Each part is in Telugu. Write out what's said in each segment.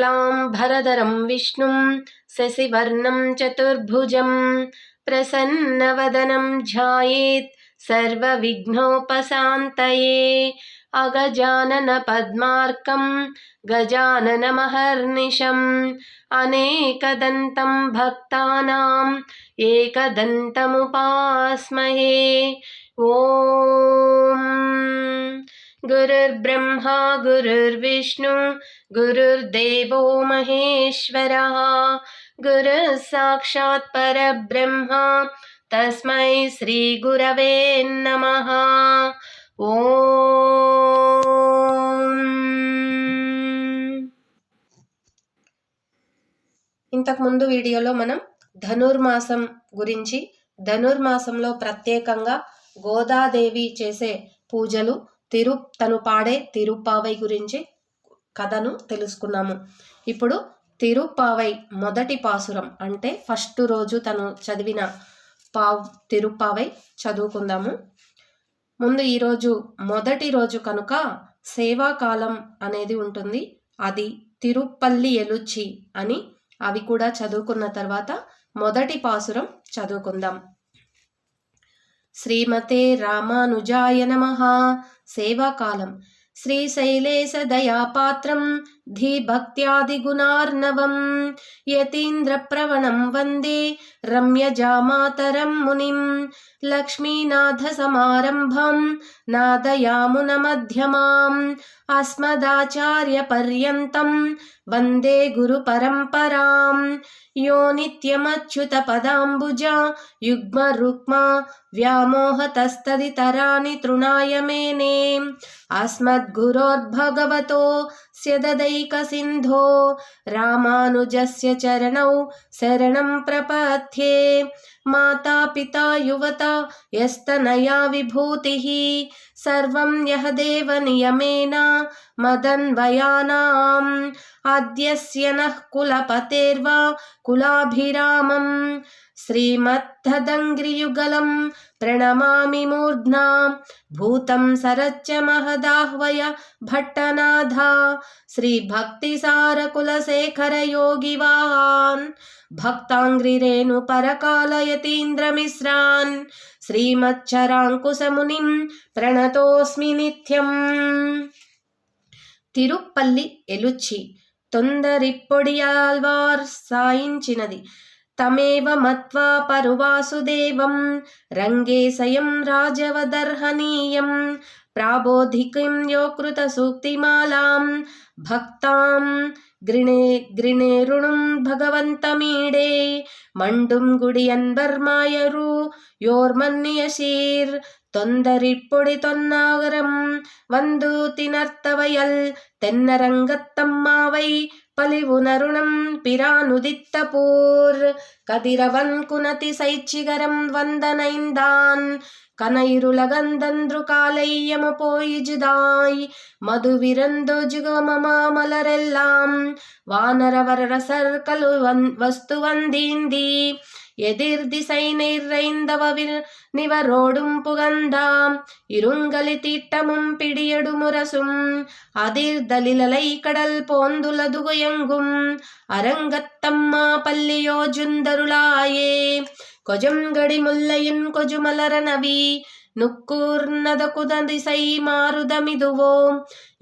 शुक्लाम्बरधरं विष्णुं शशिवर्णं चतुर्भुजं प्रसन्नवदनं ध्यायेत् सर्वविघ्नोपशान्तये। अगजाननपद्मार्कं गजाननमहर्निशम् अनेकदन्तं भक्तानाम् एकदन्तमुपास्महे। ॐ गुरुर्ब्रह्मा गुरुर्विष्णु गुरुर्देवो महेश्वरः गुरुः साक्षात् परब्रह्म तस्मै श्री गुरवे नमः। ఇంతకుముందు వీడియోలో మనం ధనుర్మాసం గురించి, ధనుర్మాసంలో ప్రత్యేకంగా గోదాదేవి చేసే పూజలు, తను పాడే తిరుప్పావై గురించి కథను తెలుసుకున్నాము. ఇప్పుడు తిరుప్పావై మొదటి పాసురం అంటే ఫస్ట్ రోజు తను చదివిన తిరుప్పావై చదువుకుందాము. ముందు ఈరోజు మొదటి రోజు కనుక సేవాకాలం అనేది ఉంటుంది. అది తిరుప్పల్లి ఎలుచి అని అవి కూడా చదువుకున్న తర్వాత మొదటి పాసురం చదువుకుందాం. శ్రీమతే రామానుజాయ నమః. సేవాకాలం. శ్రీశైలేశ దయాపాత్రం ధీభక్త్యాదిగుణార్ణవం యతీంద్రప్రవణం వందే రమ్యజామాతరం మునిం లక్ష్మీనాథసమారంభం నాదయామునమధ్యమాం అస్మదాచార్యపర్యంతం వందే గురుపరంపరాం. యో నిత్యమచ్యుతపదాంబుజ యుగ్మరుక్మ వ్యామోహతస్తదితరాణి తృణాయ మేనే అస్మద్గురోర్భగవతో స్యదైకసింధో రామానుజస్య చరణౌ శరణం ప్రపథ్యే. మాతా పితా యువత యస్తనయా విభూతిః సర్వం యః దేవ నియమేన మదన్వయానాం ఆద్యస్య నః కులపతేర్వా కులాభిరామం శ్రీమద్ధదంగ్రియుగలం ప్రణమామి మూర్ధ్నా భూతం సరచ్చ మహదాహ్వయ భట్టనాథ శ్రీ భక్తిసార కులశేఖర యోగివాన్ భక్తాంగ్రిరేణు పరకాలయతీంద్రమిశ్రాన్ శ్రీమచ్చరాంకుశమునిం ప్రణతోస్మి నిత్యం. తిరుప్పల్లి ఎలుచి. తొందరిప్పొడియాల్వార్ సాయించినది. తమేవ మత్వా పరువాసుదేవం రంగేశయం రాజవదర్హనీయం ప్రాబోధికిం యోకృత సూక్తిమాలాం భక్తాం గ్రిణేరుణుం భగవంతమీడే మండుం గుడియన్బర్మాయరు యోర్మన్యశీర్ தொந்தரிப்பொடி தொன்னாகரம் வந்து திணர்த்தவையல் தென்னரங்கத்தம்மாவை பலிவுனருணம் பிரானுதித்தபூர் கதிரவன் குணதி சைச்சிகரம் வந்தனைந்தான் கனைருலகந்தன்று காலையம போயிஜுதாய் மதுவிரந்தோ ஜுகமமாமலரெல்லாம் வானரவரசர் கலு வஸ்து வந்தீந்தி எதிர்திசை நெய்ரைந்தவவில் நிவரோடும் புகந்தாம் இருங்கலி தீட்டமும் பிடியடு முரசும் அதிர்தலிலலை கடல் போந்துலதுகுயங்கும் அரங்கத்தம்மா பல்லியோ ஜுந்தருளாயே கொஜங்கடி முல்லையின் கொஜுமலரனவி நுக்கூர்நத குததிசை மாருதமிதுவோ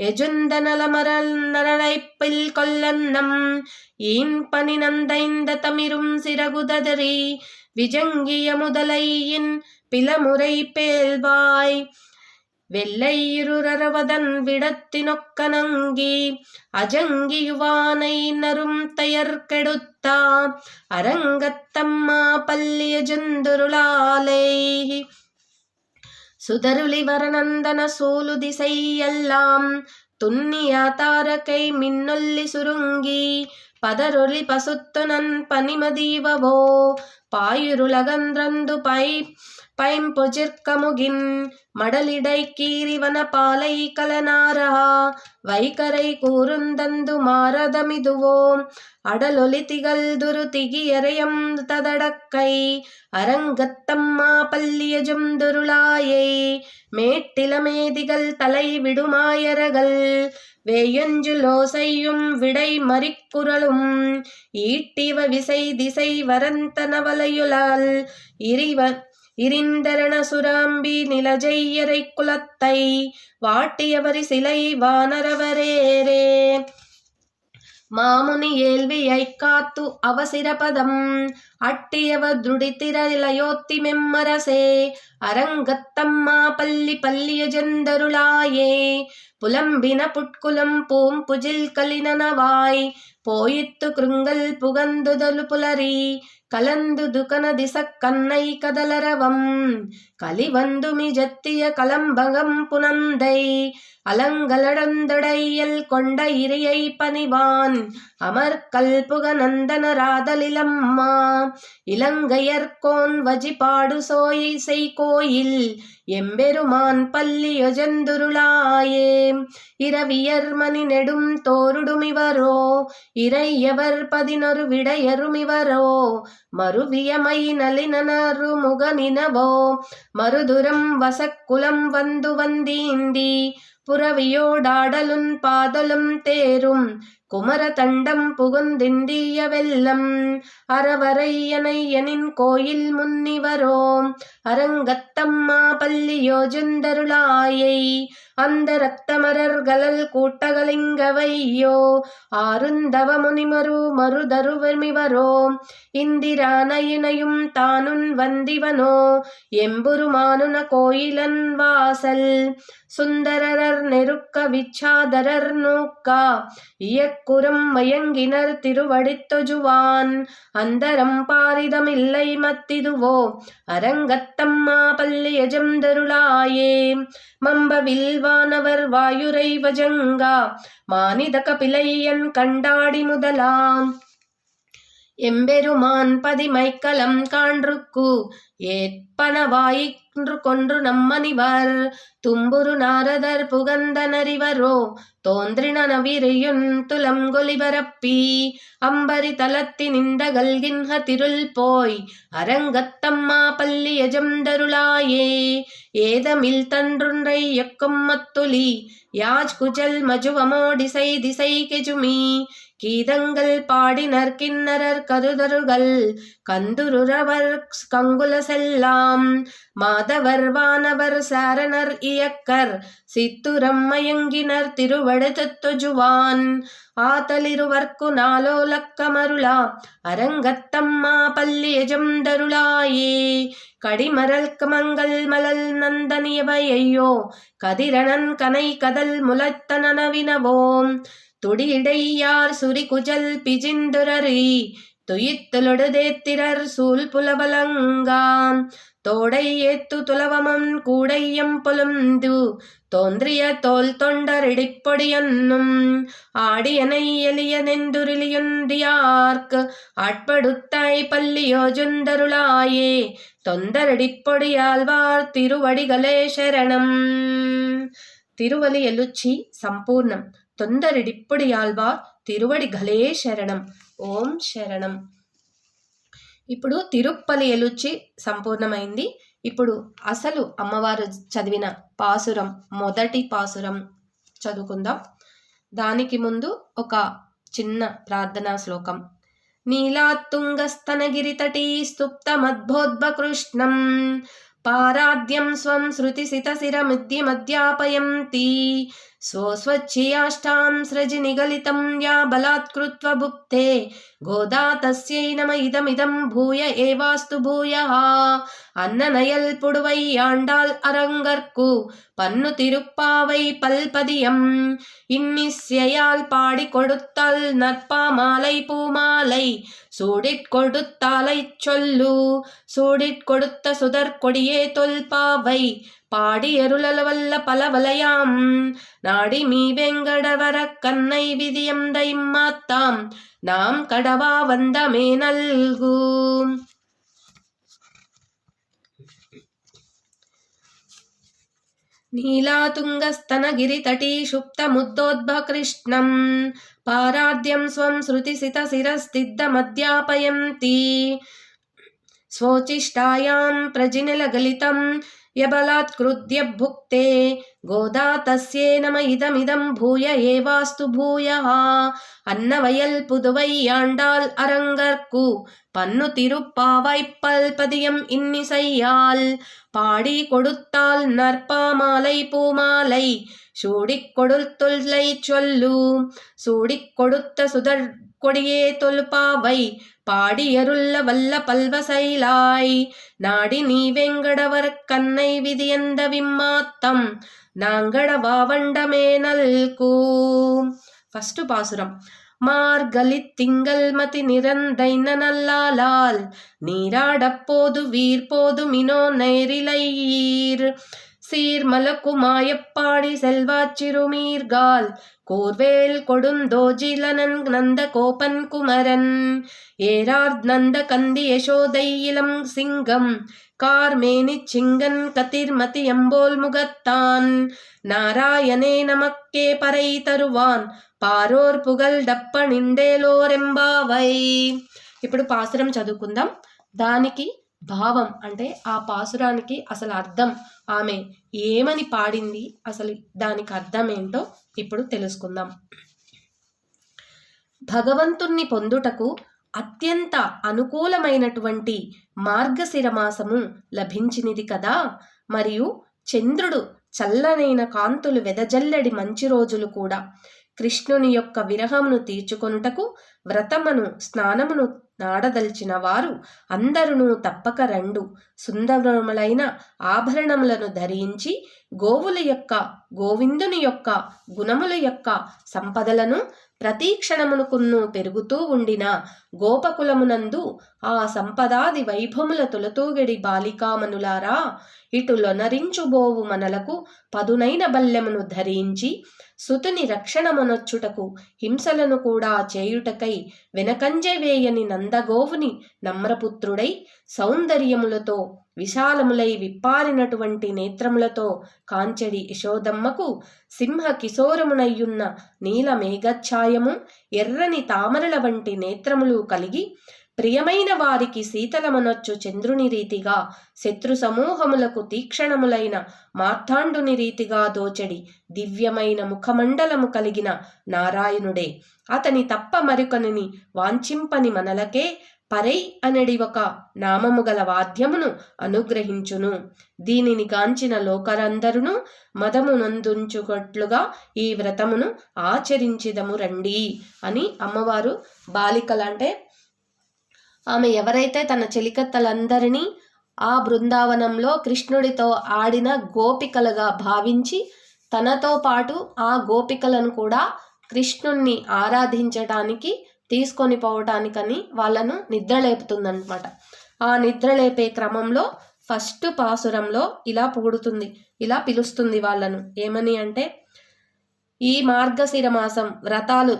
எஜுந்தனலமரல் நரழைப்பில் கொல்லன்னம் ஈன் பனி நந்தைந்த தமிரும் சிறகுதறி விஜங்கிய முதலையின் பிலமுறை பேல்வாய் வெள்ளையிருரவதன் விடத்தினொக்கனங்கி அஜங்கியுவானை நரும் தயர்கெடுத்தா அரங்கத்தம்மா பல்லிய ஜுந்துருளாலே சுதருளி வரணந்தன சூலு திசையெல்லாம் துன்னிய தாரகை மின்னொல்லி சுருங்கி பதரொலி பசுத்துனன் பனிமதீவவோ பாயுருலகந்திரந்து பைம்பொஜிற்கமுகின் மடலிடை கீரிவன பாலை கலனாரா வைகரை கூறுந்தந்து மாரதமிதுவோம் அடலொலி திகழ் துரு திகியரையம் ததடக்கை அரங்கத்தம்மா பல்லியஜும் துருளாயை மேட்டிலமேதிகள் தலை விடுமாயரகள் வேயஞ்சுலோசையும் விடை மறிக்குறளும் ஈட்டிவ விசை திசை வரந்தனவலையுளால் இரிந்தரண சுராம்பி நிலஜையரை குலத்தை வாட்டியவரி சிலை வானரவரேரே மாமுனி ஏல்வியை காத்து அவசிரபதம் அட்டியவ துடித்திரலயோத்தி மெம்மரசே அரங்கத்தம்மா பல்லி பல்லியஜந்தருளாயே புலம்பின புட்குலம் பூம்புஜில் கலினனவாய் போயித்து கிருங்கல் புகந்துதலு புலரி கலந்து துகன திசக் கண்ணை கதலரவம் கலிவந்து மிஜத்திய கலம்பகம் புனந்தை அலங்கலடந்தடையல் கொண்ட இரியை பணிவான் அமர்கல் புகநந்தனராதலிலம்மா இலங்கையர்கோன் வஜிபாடு சோயை செய் கோயில் எம்பெருமான் பல்லியொஜந்துருளாயே இரவியர் மணி நெடும் தோருடுமிவரோ இறையவர் 11 விடையருமிவரோ மறுவியமை நலினனரு முகனினவோ மறுதுரம் வசக்குலம் வந்து வந்தீந்தி புறவியோடாடலுன் பாதலும் தேரும் குமர தண்டம் புகுந்திந்திய வெல்லம் அறவரையனையனின் கோயில் முன்னிவரோம் அரங்கத்தம்மா பல்லியோஜந்தருளாயை அந்த ரத்தமரர்களல் கூட்டகலிங்கவையோ ஆருந்தவ முனிமரு மருதருவமிவரோ இந்திரானயினையும் தானுன் வந்திவனோ எம்புருமானுன கோயிலன் வாசல் சுந்தரர் நெருக்க விச்சாதரர் நோக்கா இயக்குறம் மயங்கினர் திருவடித்தொஜுவான் அந்தரம் பாரிதமில்லை மத்திதுவோ அரங்கத்தம்மா பல்லியஜந்தருளாயே மம்பவில் வானவர் வாயுரை வஜங்கா மானித கபிலையன் கண்டாடி முதலாம் எம்பெருமான் பதிமைக்கலம் கான்றுக்கு ஏற்பனவாயின்று கொன்று நம்மனிவர் தும்புரு நாரதர் புகந்தனரிவரோ தோன்றின நவிரியுன் துலம் கொலிபரப்பி அம்பரி தலத்தினிந்த கல்கின்ஹ திருள் போய் அரங்கத்தம்மா பல்லியஜந்தருளாயே ஏதமில் தன்றுன்றை எக்கும் மத்துலி யாஜ் குஜல் மஜுவமோடிசை திசை கெஜுமி கீதங்கள் பாடினர் கிண்ணரர் கருதருகள் கந்துருரவர் கங்குல செல்லாம் மாதவர் வானவர் சாரணர் இயக்கர் சித்துரம் மயங்கினர் திருவடுத்தொஜுவான் ஆதலிருவர்க்கு நாலோலக்கமருளா அரங்கத்தம்மா பல்லியஜந்தருளாயே கடிமரல் கமங்கள் மலல் நந்தனியவையோ கதிரணன் கனை கதல் முலத்தனவினவோம் துடியிடையார் சுரி குஜல் பிஜிந்துரரி துயித்தலொடுதேத்திரர் சூல் புலவலங்காம் தோடை ஏத்து துலவமம் கூடையம் பொலுந்து தோன்றிய தோல் தொண்டரிடிப்பொடியன்னும் ஆடியனை எளியனெந்துரிலியுந்தியார்க்கு ஆட்படுத்தாய் பல்லியோஜுந்தருளாயே தொந்தரடிப்பொடியாழ்வார் திருவடிகளே சரணம். తిరువలి ఎలుచి సంపూర్ణం. తొందరడిప్పుడియాల్వార్ తిరువడిగలే శరణం. ఓం శరణం. ఇప్పుడు తిరుప్పలి ఎలుచి సంపూర్ణమైంది. ఇప్పుడు అసలు అమ్మవారు చదివిన పాసురం, మొదటి పాసురం చదువుకుందాం. దానికి ముందు ఒక చిన్న ప్రార్థనా శ్లోకం. నీలాతుంగస్తనగిరితటీ స్తుప్తమద్భోద్భకృష్ణం పారాద్యం స్వం శృతిసితశిరమిద్యమధ్యాపయంతి స్వస్వచ్ఛయాష్టాం సృజి నిగలితం యా బలాత్కృత్వ భుక్తే గోదా తస్యై నమ ఇదమిదం భూయ ఏవాస్తు భూయః. అన్ననయల్ పుడువై ఆండాల్ அரங்கற்கு பன்னு திருப்பாவை பல்பதியம் இன்னிசையால் பாடி கொடுத்தால் நற்பா மாலை பூமாலை சூடிற் கொடுத்தாலை சொல்லு சூடிற் கொடுத்த சுதர் கொடியே தொல்பாவை பாடி எருளவல்ல பலவலையாம் நாடி மீ வெங்கடவர கண்ணை விதியம் தைமாத்தாம் நாம் கடவா வந்தமே நல்கு. నీలాతుంగస్తనగిరితటీ సుప్తముద్దోద్భకృష్ణం పారాద్యం స్వం శృతిసితశిరస్తిద్దమధ్యాపయంతి స్వోచిష్టాయాం ప్రజినలగలితం యబలాత్కృత్య భుక్తే గోదా తస్యై నమ ఇదమిదం భూయ ఏవాస్తు భూయః అన్నవయల్ పుదువైయాండాల్ అరంగర్కు పన్ను తిరుప్పావైప్పల్పదియం இன்னிசையால் பாடி கொடுத்தால் நற்பாமாலை பூமாலை சூடிக் கொடுத்துள்ளை சொல்லு சூடிக் கொடுத்த சுடர் கொடியே தொல்பாவை பாடியருள்ள வல்ல பல்வசைலாய் நாடி நீ வெங்கடவர் கண்ணை விதியந்த விம்மாத்தம் நாங்கட வாவண்டமே நல்கு. ఫస్ట్ పాసురం. மார்கழித் திங்கள் மதி நிறந்தைன நல்லாலால் நீராடப்போது வீர்போது மினோ நைரிலையீர் சீர்மலக்குமாயப்பாடி செல்வாச்சிறுமீர்கால் கூர்வேல் கொடுந்தோஜிலனன் நந்த கோபன் குமரன் ஏரார்த் நந்த கந்தி யசோதை இளம் சிங்கம் கார்மேனி சிங்கன் கதிர்மதி எம்போல் முகத்தான் நாராயணே நமக்கே பறை தருவான் పారోర్ పుగల్ డప్ప నిండేలోరెంబావై. ఇప్పుడు పాసురం చదువుకుందాం. దానికి భావం అంటే ఆ పాసురానికి అసలు అర్థం, ఆమె ఏమని పాడింది, అసలు దానికి అర్థం ఏంటో ఇప్పుడు తెలుసుకుందాం. భగవంతుణ్ణి పొందుటకు అత్యంత అనుకూలమైనటువంటి మార్గశిర మాసము లభించినది కదా. మరియు చంద్రుడు చల్లనైన కాంతులు వెదజల్లడి మంచి రోజులు కూడా. కృష్ణుని యొక్క విరహమును తీర్చుకొనుటకు వ్రతమును స్నానమును నాడదల్చిన వారు అందరును తప్పక రండు. సుందరములైన ఆభరణములను ధరించి గోవుల యొక్క గోవిందుని యొక్క గుణముల యొక్క సంపదలను ప్రతీక్షణమునకును పెరుగుతూ ఉండిన గోపకులమునందు ఆ సంపదాది వైభవముల తొలతూగడి బాలికామనులారా, ఇటు లొనరించుబోవు మనలకు పదునైన బల్లెమును ధరించి సుతుని రక్షణమునొచ్చుటకు హింసలను కూడా చేయుటకై వెనకంజె వేయని నందగోవుని నమ్రపుత్రుడై సౌందర్యములతో విశాలములై విప్పారినటువంటి నేత్రములతో కాంచెడి యశోదమ్మకు సింహ కిశోరమునయ్యున్న నీల మేఘఛాయము ఎర్రని తామరల వంటి నేత్రములు కలిగి ప్రియమైన వారికి శీతలమనొచ్చు చంద్రుని రీతిగా శత్రు సమూహములకు తీక్షణములైన మార్తాండుని రీతిగా దోచెడి దివ్యమైన ముఖమండలము కలిగిన నారాయణుడే. అతని తప్ప మరొకనిని వాంఛింపని మనలకే పరై అనడి ఒక నామము గల వాద్యమును అనుగ్రహించును. దీనిని గాంచిన లోకరందరును మదము నందుంచుకొట్లుగా ఈ వ్రతమును ఆచరించిదము రండి అని అమ్మవారు బాలికలంటే ఆమె ఎవరైతే తన చెలికత్తలందరినీ ఆ బృందావనంలో కృష్ణుడితో ఆడిన గోపికలుగా భావించి తనతో పాటు ఆ గోపికలను కూడా కృష్ణుణ్ణి ఆరాధించటానికి తీసుకొని పోవటానికని వాళ్ళను నిద్రలేపుతుందన్నమాట. ఆ నిద్రలేపే క్రమంలో ఫస్ట్ పాసురంలో ఇలా పొగుడుతుంది, ఇలా పిలుస్తుంది వాళ్ళను. ఏమని అంటే, ఈ మార్గశిర మాసం వ్రతాలు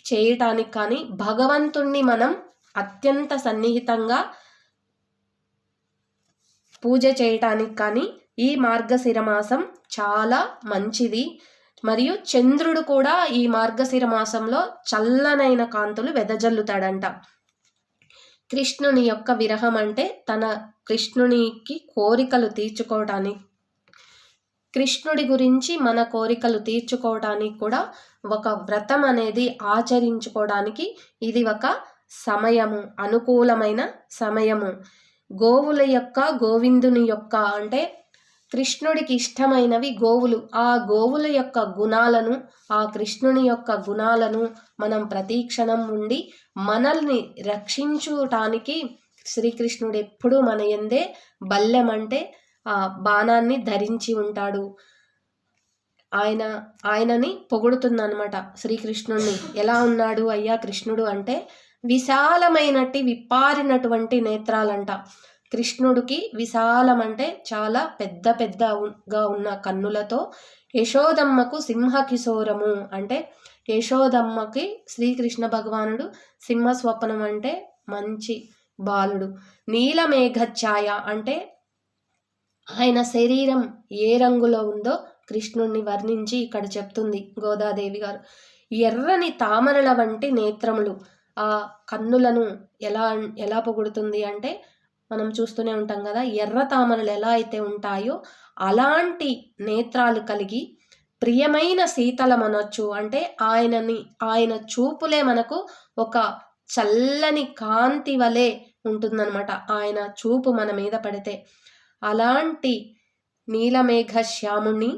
చేయటానికి కానీ భగవంతుణ్ణి మనం అత్యంత సన్నిహితంగా పూజ చేయటానికి కానీ ఈ మార్గశిర మాసం చాలా మంచిది. మరియు చంద్రుడు కూడా ఈ మార్గశిర మాసంలో చల్లనైన కాంతులు వెదజల్లుతాడంట. కృష్ణుని యొక్క విరహం అంటే తన కృష్ణునికి కోరికలు తీర్చుకోవటానికి, కృష్ణుడి గురించి మన కోరికలు తీర్చుకోవటానికి కూడా ఒక వ్రతం అనేది ఆచరించుకోవడానికి ఇది ఒక సమయము, అనుకూలమైన సమయము. గోవుల యొక్క గోవిందుని యొక్క అంటే కృష్ణుడికి ఇష్టమైనవి గోవులు. ఆ గోవుల యొక్క గుణాలను, ఆ కృష్ణుని యొక్క గుణాలను మనం ప్రతీక్షణం ఉండి మనల్ని రక్షించుటానికి శ్రీకృష్ణుడు ఎప్పుడూ మన యందే బల్లెం అంటే ఆ బాణాన్ని ధరించి ఉంటాడు. ఆయనని పొగుడుతుందన్నమాట శ్రీకృష్ణుడిని. ఎలా ఉన్నాడు అయ్యా కృష్ణుడు అంటే, విశాలమైనట్టి విప్పారినటువంటి నేత్రాలంట. కృష్ణుడికి విశాలం అంటే చాలా పెద్ద పెద్దగా ఉన్న కన్నులతో, యశోదమ్మకు సింహకిశోరము అంటే యశోదమ్మకి శ్రీకృష్ణ భగవానుడు సింహస్వప్నం అంటే మంచి బాలుడు. నీలమేఘఛాయ అంటే ఆయన శరీరం ఏ రంగులో ఉందో కృష్ణుణ్ణి వర్ణించి ఇక్కడ చెప్తుంది గోదాదేవి గారు. ఎర్రని తామరల వంటి నేత్రములు, ఆ కన్నులను ఎలా పొగుడుతుంది అంటే, మనం చూస్తూనే ఉంటాం కదా, ఎర్ర తామరలు ఎలా అయితే ఉంటాయో అలాంటి నేత్రాలు కలిగి ప్రియమైన శీతలమనొచ్చు. అంటే ఆయన చూపులే మనకు ఒక చల్లని కాంతి వలె ఉంటుందన్నమాట, ఆయన చూపు మన మీద పడితే. అలాంటి నీలమేఘ శ్యాముని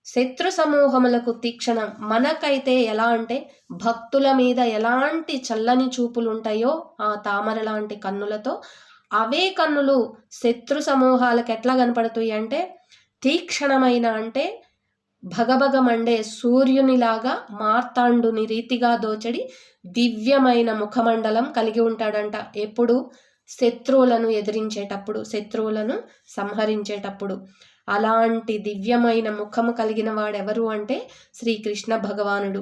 శత్రు సమూహములకు తీక్షణం. మనకైతే ఎలా అంటే భక్తుల మీద ఎలాంటి చల్లని చూపులు ఉంటాయో ఆ తామర లాంటి కన్నులతో, అవే కన్నులు శత్రు సమూహాలకు ఎట్లా కనపడుతాయి అంటే తీక్షణమైన, అంటే భగభగమండే సూర్యునిలాగా మార్తాండుని రీతిగా దోచడి దివ్యమైన ముఖమండలం కలిగి ఉంటాడంట. ఎప్పుడు? శత్రువులను ఎదిరించేటప్పుడు, శత్రువులను సంహరించేటప్పుడు. అలాంటి దివ్యమైన ముఖము కలిగిన వాడెవరు అంటే శ్రీకృష్ణ భగవానుడు.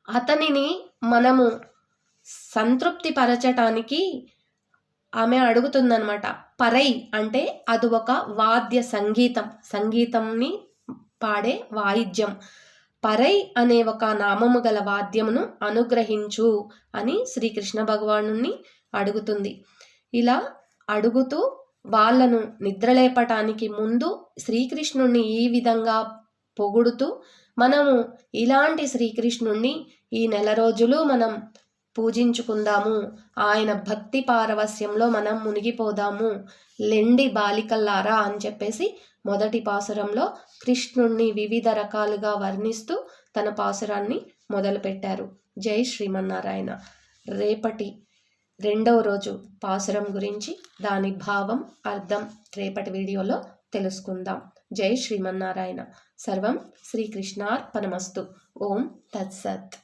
అతనిని మనము సంతృప్తి పరచటానికి ఆమె అడుగుతుందన్నమాట. పరై అంటే అది ఒక వాద్య సంగీతంని పాడే వాయిద్యం. పరై అనే ఒక నామము గల వాద్యమును అనుగ్రహించు అని శ్రీకృష్ణ భగవానుని అడుగుతుంది. ఇలా అడుగుతూ వాళ్ళను నిద్రలేపటానికి ముందు శ్రీకృష్ణుణ్ణి ఈ విధంగా పొగుడుతూ, మనము ఇలాంటి శ్రీకృష్ణుణ్ణి ఈ నెల రోజులు మనం పూజించుకుందాము, ఆయన భక్తి పారవస్యంలో మనం మునిగిపోదాము, లెండి బాలికల్లారా అని చెప్పేసి మొదటి పాసురంలో కృష్ణుణ్ణి వివిధ రకాలుగా వర్ణిస్తూ తన పాసురాన్ని మొదలుపెట్టారు. జై శ్రీమన్నారాయణ. రేపటి 2వ రోజు పాసురం గురించి, దాని భావం, అర్థం రేపటి వీడియోలో తెలుసుకుందాం. జై శ్రీమన్నారాయణ. సర్వం శ్రీకృష్ణార్పణమస్తు. ఓం తత్సత్.